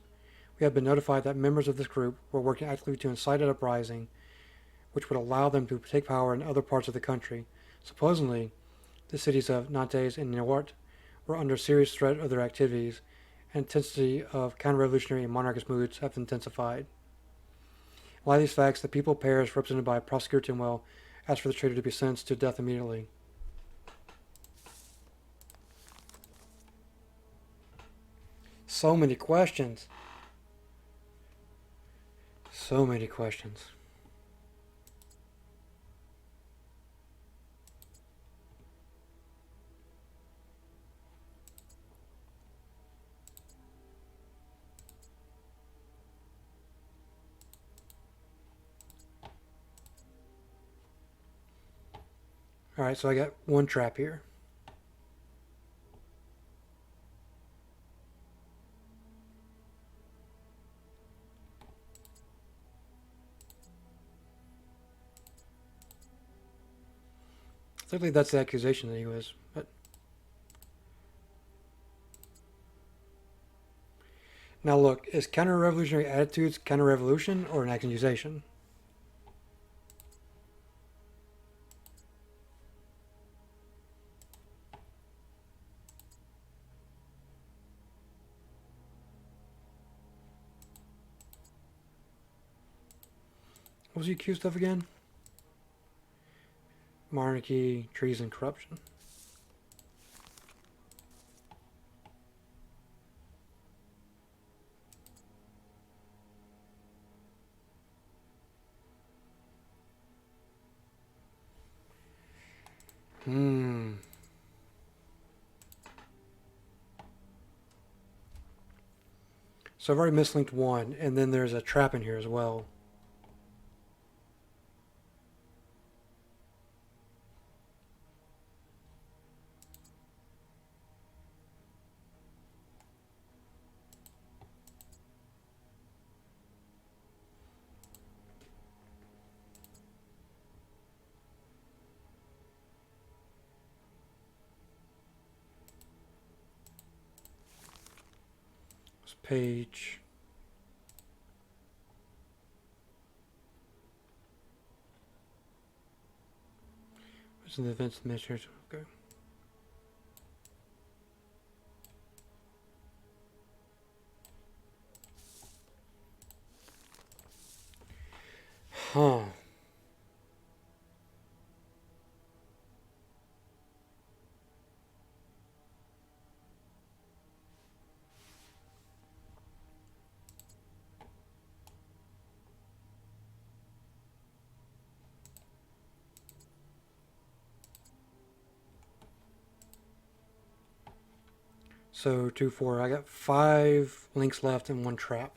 We have been notified that members of this group were working actively to incite an uprising, which would allow them to take power in other parts of the country. Supposedly, the cities of Nantes and Niort were under serious threat of their activities, and intensity of counter-revolutionary and monarchist moods have intensified. In light of these facts, the people of Paris, represented by Prosecutor Tinwell, asked for the traitor to be sentenced to death immediately. So many questions. So many questions. Alright, so I got one trap here. Certainly that's the accusation that he was, but... Now look, is counter-revolutionary attitudes counter-revolution or an accusation? What was he accused of again? Monarchy, treason, corruption. So I've already mislinked one, and then there's a trap in here as well. This page. What's in the events administrator? Okay. Huh. So 2, 4. I got 5 links left and 1 trap.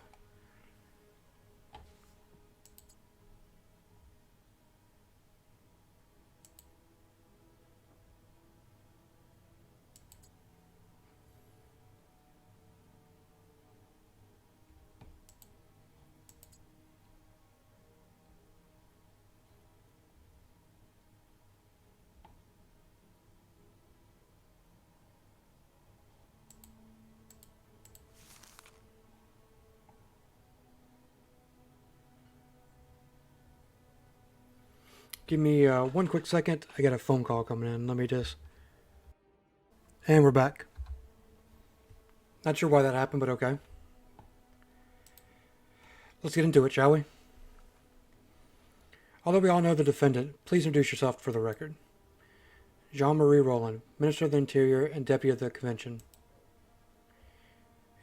Give me 1 quick second. I got a phone call coming in. Let me just... And we're back. Not sure why that happened, but okay. Let's get into it, shall we? Although we all know the defendant, please introduce yourself for the record. Jean-Marie Roland, Minister of the Interior and Deputy of the Convention.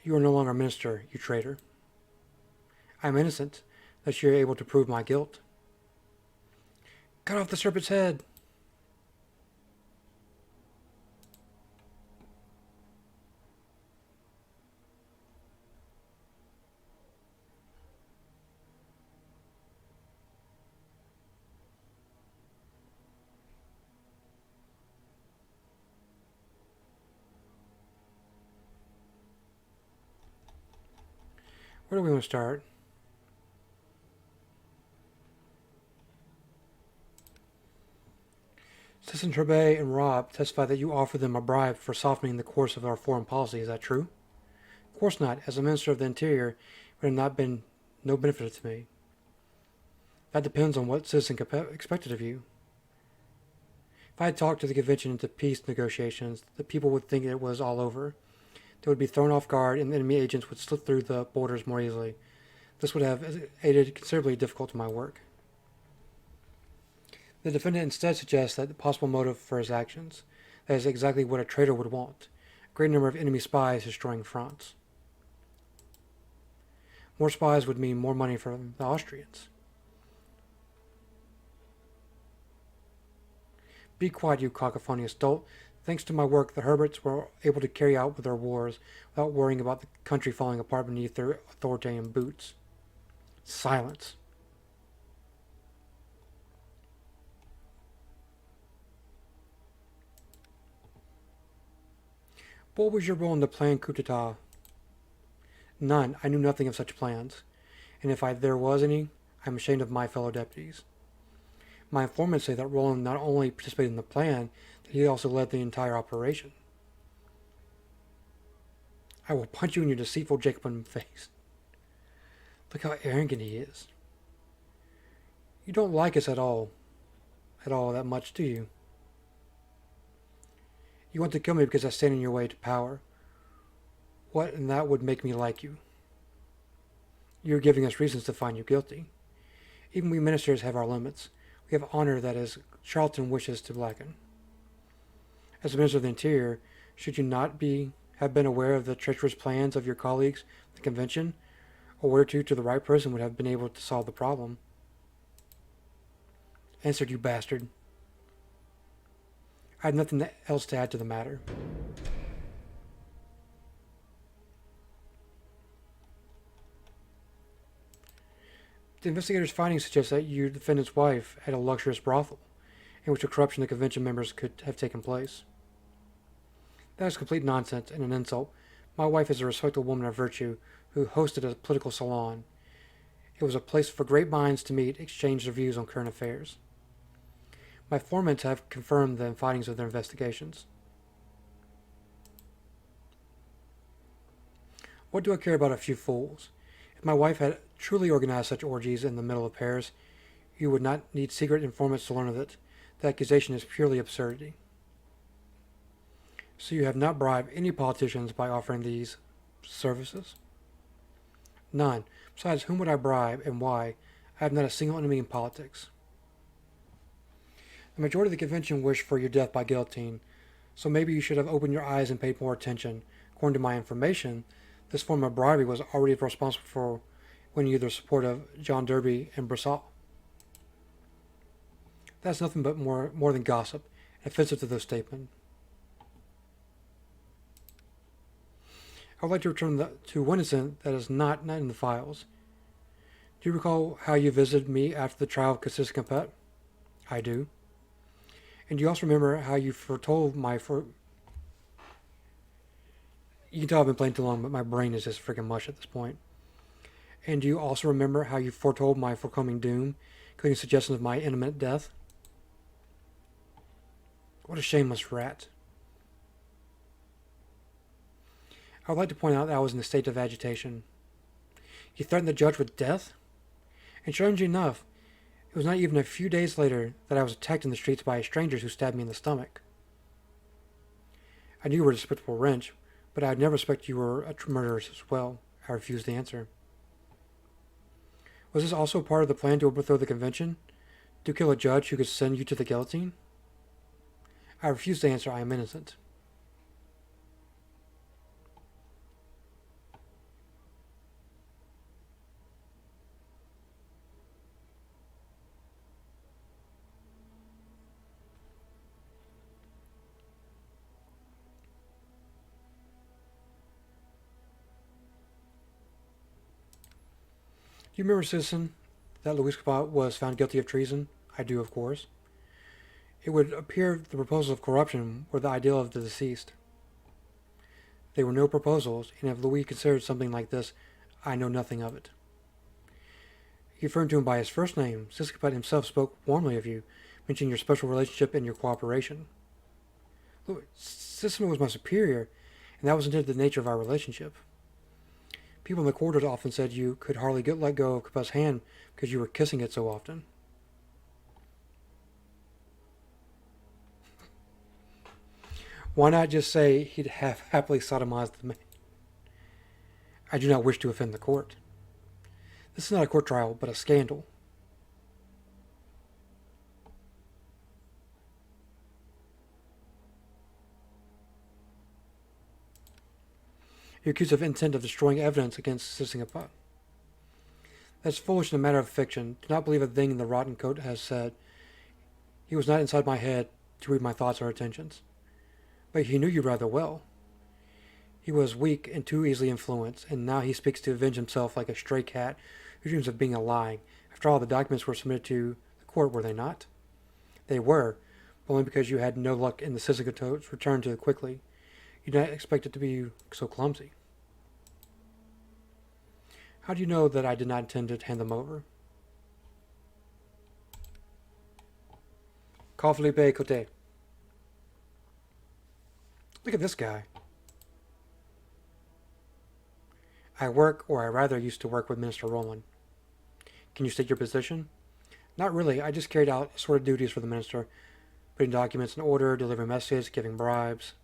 You are no longer a minister, you traitor. I am innocent, thus you are able to prove my guilt. Cut off the serpent's head! Where do we want to start? Citizen Trebay and Rob testify that you offered them a bribe for softening the course of our foreign policy. Is that true? Of course not. As a Minister of the Interior, it would have not been no benefit to me. That depends on what citizen expected of you. If I had talked to the convention into peace negotiations, the people would think it was all over. They would be thrown off guard and enemy agents would slip through the borders more easily. This would have aided considerably difficult to my work. The defendant instead suggests that the possible motive for his actions, that is exactly what a traitor would want, a great number of enemy spies destroying France. More spies would mean more money for the Austrians. Be quiet, you cacophonious dolt. Thanks to my work, the Herberts were able to carry out with their wars without worrying about the country falling apart beneath their authoritarian boots. Silence. What was your role in the planned coup d'etat? None. I knew nothing of such plans. And if there was any, I'm ashamed of my fellow deputies. My informants say that Roland not only participated in the plan, that he also led the entire operation. I will punch you in your deceitful Jacobin face. Look how arrogant he is. You don't like us at all that much, do you? You want to kill me because I stand in your way to power. What in that would make me like you? You're giving us reasons to find you guilty. Even we ministers have our limits. We have honor that is Charlton wishes to blacken. As the Minister of the Interior, should you not have been aware of the treacherous plans of your colleagues at the convention? A word or two to the right person would have been able to solve the problem. Answered, you bastard. I have nothing else to add to the matter. The investigator's findings suggest that your defendant's wife had a luxurious brothel, in which a corruption of the convention members could have taken place. That is complete nonsense and an insult. My wife is a respectable woman of virtue who hosted a political salon. It was a place for great minds to meet, exchange their views on current affairs. My informants have confirmed the findings of their investigations. What do I care about a few fools? If my wife had truly organized such orgies in the middle of Paris, you would not need secret informants to learn of it. The accusation is purely absurdity. So you have not bribed any politicians by offering these services? None. Besides, whom would I bribe and why? I have not a single enemy in politics. The majority of the convention wished for your death by guillotine, so maybe you should have opened your eyes and paid more attention. According to my information, this form of bribery was already responsible for winning you the support of John Derby and Brissot. That's nothing but more than gossip, offensive to this statement. I would like to return to one incident that is not in the files. Do you recall how you visited me after the trial of Cassis Capet? I do. And do you also remember how you foretold my... You can tell I've been playing too long, but my brain is just freaking mush at this point. And do you also remember how you foretold my forthcoming doom, including suggestions of my imminent death? What a shameless rat. I would like to point out that I was in a state of agitation. You threatened the judge with death? And strangely enough, it was not even a few days later that I was attacked in the streets by strangers who stabbed me in the stomach. I knew you were a despicable wretch, but I had never suspected you were a murderer as well. I refused to answer. Was this also part of the plan to overthrow the convention? To kill a judge who could send you to the guillotine? I refuse to answer. I am innocent. Do you remember, citizen, that Louis Capet was found guilty of treason? I do, of course. It would appear the proposals of corruption were the ideal of the deceased. They were no proposals, and if Louis considered something like this, I know nothing of it. He referred to him by his first name. Cisco Capet himself spoke warmly of you, mentioning your special relationship and your cooperation. Look, Cicero was my superior, and that was indeed the nature of our relationship. People in the quarters often said you could hardly let go of Capet's hand because you were kissing it so often. Why not just say he'd have happily sodomized the man? I do not wish to offend the court. This is not a court trial, but a scandal. You're accused of intent of destroying evidence against Citizen Capet. That's foolish in a matter of fiction. Do not believe a thing the rotten coat has said. He was not inside my head to read my thoughts or intentions. But he knew you rather well. He was weak and too easily influenced, and now he speaks to avenge himself like a stray cat who dreams of being a lie. After all, the documents were submitted to the court, were they not? They were, but only because you had no luck in the Citizen Cape's return too quickly. You'd not expect it to be so clumsy. How do you know that I did not intend to hand them over? Call Felipe Cote. Look at this guy. I work, or I rather used to work with Minister Rowland. Can you state your position? Not really. I just carried out assorted duties for the minister, putting documents in order, delivering messages, giving bribes.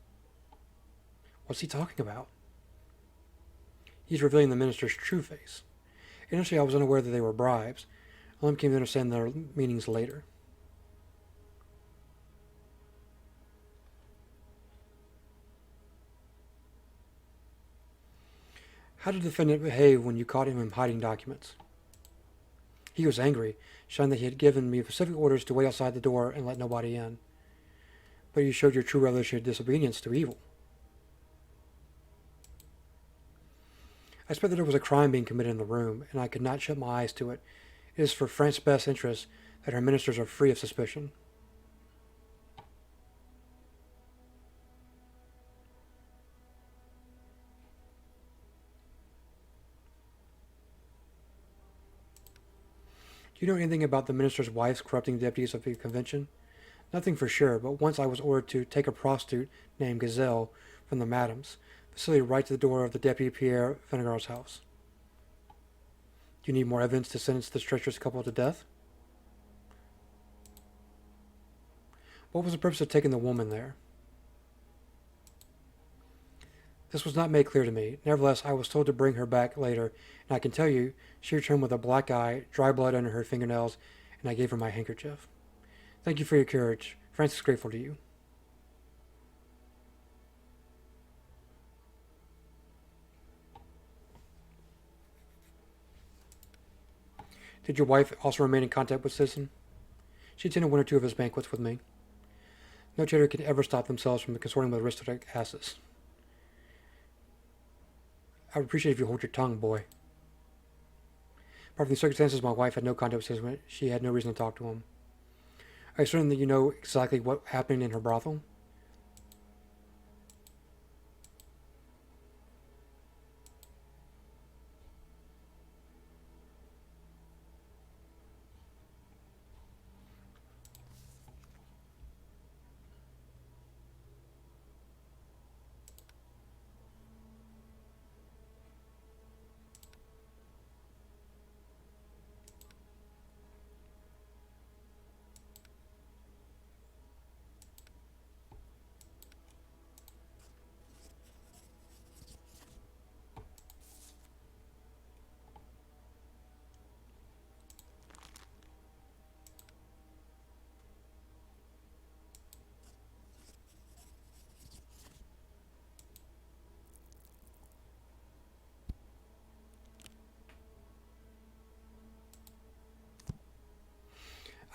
What's he talking about? He's revealing the minister's true face. Initially, I was unaware that they were bribes. I only came to understand their meanings later. How did the defendant behave when you caught him hiding documents? He was angry, showing that he had given me specific orders to wait outside the door and let nobody in. But you showed your true revolutionary disobedience to evil. I suspect that there was a crime being committed in the room, and I could not shut my eyes to it. It is for France's best interest that her ministers are free of suspicion. Do you know anything about the minister's wife's corrupting deputies of the convention? Nothing for sure, but once I was ordered to take a prostitute named Gazelle from the madams, facility right to the door of the deputy Pierre Venegar's house. Do you need more evidence to sentence this treacherous couple to death? What was the purpose of taking the woman there? This was not made clear to me. Nevertheless, I was told to bring her back later, and I can tell you, she returned with a black eye, dry blood under her fingernails, and I gave her my handkerchief. Thank you for your courage. France is grateful to you. Did your wife also remain in contact with Citizen? She attended one or two of his banquets with me. No trader could ever stop themselves from consorting with aristocratic asses. I would appreciate if you hold your tongue, boy. Apart from the circumstances, my wife had no contact with Citizen. She had no reason to talk to him. Are you certain that you know exactly what happened in her brothel?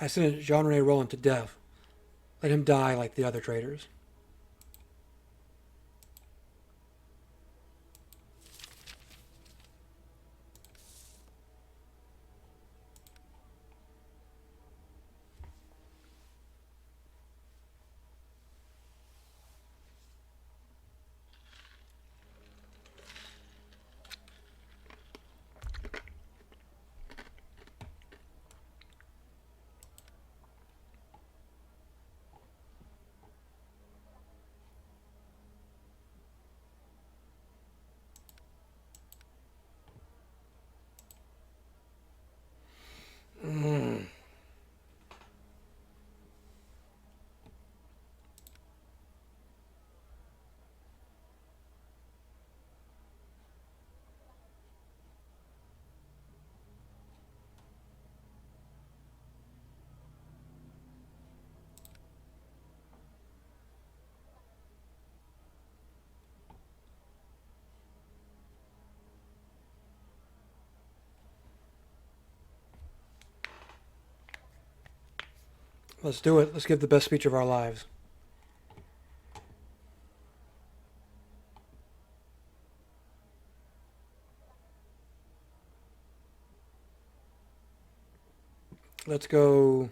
I sentenced Jean-Rene Roland to death. Let him die like the other traitors. Let's do it. Let's give the best speech of our lives. Let's go.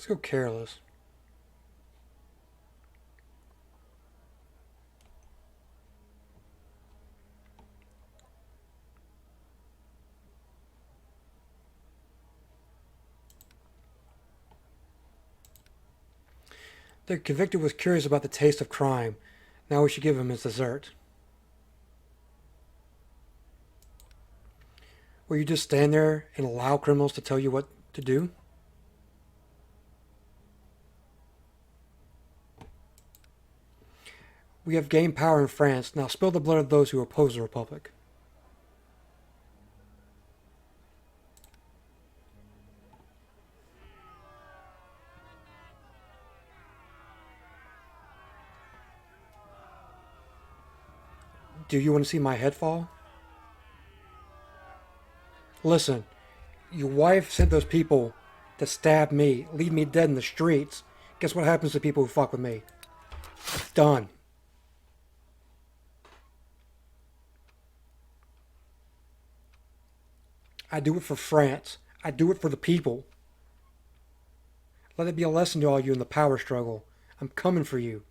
Let's go careless. The convicted was curious about the taste of crime. Now we should give him his dessert. Will you just stand there and allow criminals to tell you what to do? We have gained power in France. Now spill the blood of those who oppose the Republic. Do you want to see my head fall? Listen, your wife sent those people to stab me, leave me dead in the streets. Guess what happens to people who fuck with me? Done. I do it for France. I do it for the people. Let it be a lesson to all you in the power struggle. I'm coming for you.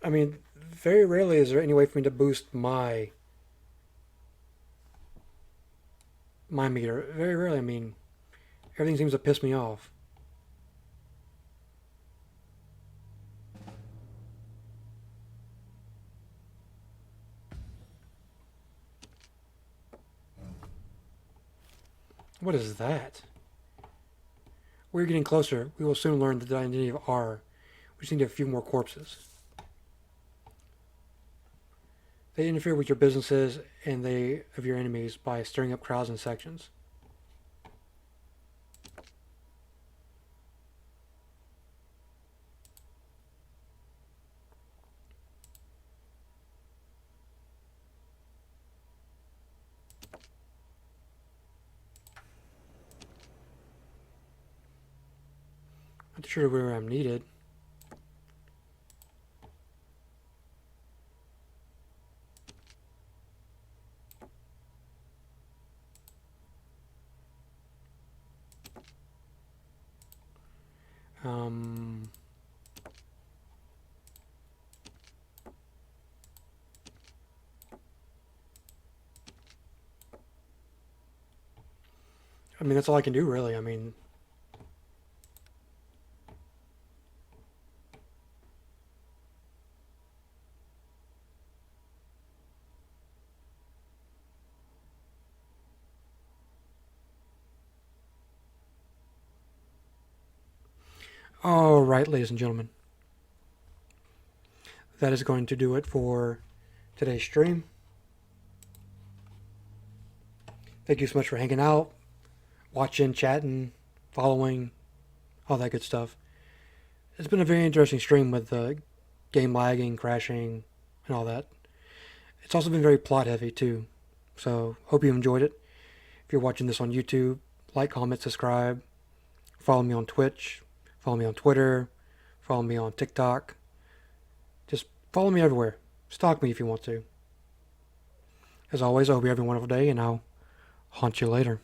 I mean, very rarely is there any way for me to boost my meter. Very rarely. I mean, everything seems to piss me off. What is that? We're getting closer. We will soon learn the identity of R. We just need a few more corpses. They interfere with your businesses and they of your enemies by stirring up crowds and sections. Not sure where I'm needed. I mean, that's all I can do, really. I mean, all right, ladies and gentlemen. That is going to do it for today's stream. Thank you so much for hanging out, watching, chatting, following, all that good stuff. It's been a very interesting stream with the game lagging, crashing, and all that. It's also been very plot heavy too. So hope you enjoyed it. If you're watching this on YouTube, like, comment, subscribe. Follow me on Twitch. Follow me on Twitter. Follow me on TikTok. Just follow me everywhere. Stalk me if you want to. As always, I hope you have a wonderful day, and I'll haunt you later.